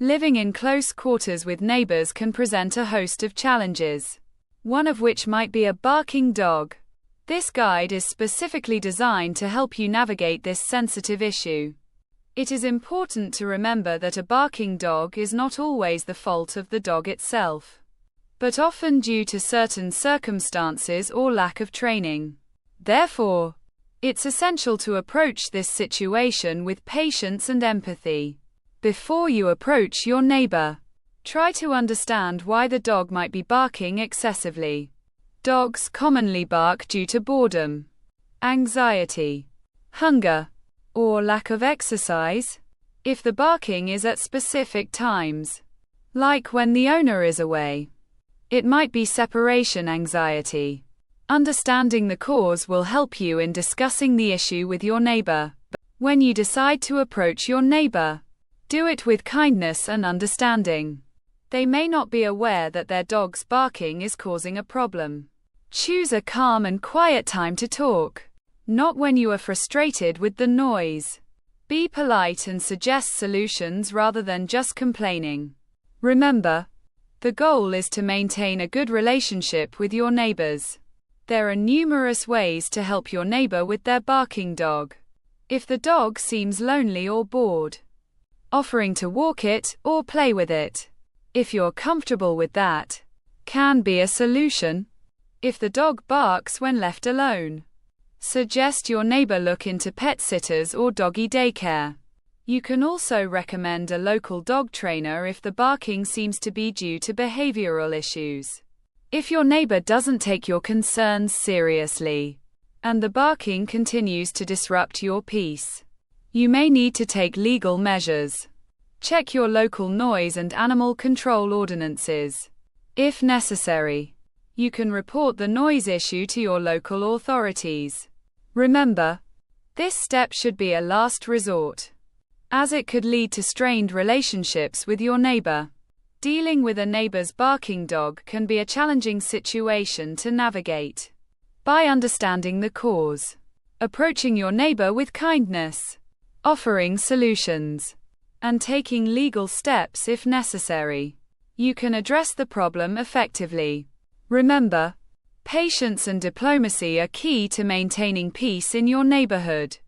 Living in close quarters with neighbors can present a host of challenges, one of which might be a barking dog. This guide is specifically designed to help you navigate this sensitive issue. It is important to remember that a barking dog is not always the fault of the dog itself, but often due to certain circumstances or lack of training. Therefore, it's essential to approach this situation with patience and empathy. Before you approach your neighbor, try to understand why the dog might be barking excessively. Dogs commonly bark due to boredom, anxiety, hunger, or lack of exercise. If the barking is at specific times, like when the owner is away, it might be separation anxiety. Understanding the cause will help you in discussing the issue with your neighbor. When you decide to approach your neighbor, do it with kindness and understanding. They may not be aware that their dog's barking is causing a problem. Choose a calm and quiet time to talk, not when you are frustrated with the noise. Be polite and suggest solutions rather than just complaining. Remember, the goal is to maintain a good relationship with your neighbors. There are numerous ways to help your neighbor with their barking dog. If the dog seems lonely or bored, offering to walk it or play with it, if you're comfortable with that, can be a solution. If the dog barks when left alone, suggest your neighbor look into pet sitters or doggy daycare. You can also recommend a local dog trainer if the barking seems to be due to behavioral issues. If your neighbor doesn't take your concerns seriously, and the barking continues to disrupt your peace, you may need to take legal measures. Check your local noise and animal control ordinances. If necessary, you can report the noise issue to your local authorities. Remember, this step should be a last resort, as it could lead to strained relationships with your neighbor. Dealing with a neighbor's barking dog can be a challenging situation to navigate. By understanding the cause, approaching your neighbor with kindness, offering solutions, and taking legal steps if necessary, you can address the problem effectively. Remember, patience and diplomacy are key to maintaining peace in your neighborhood.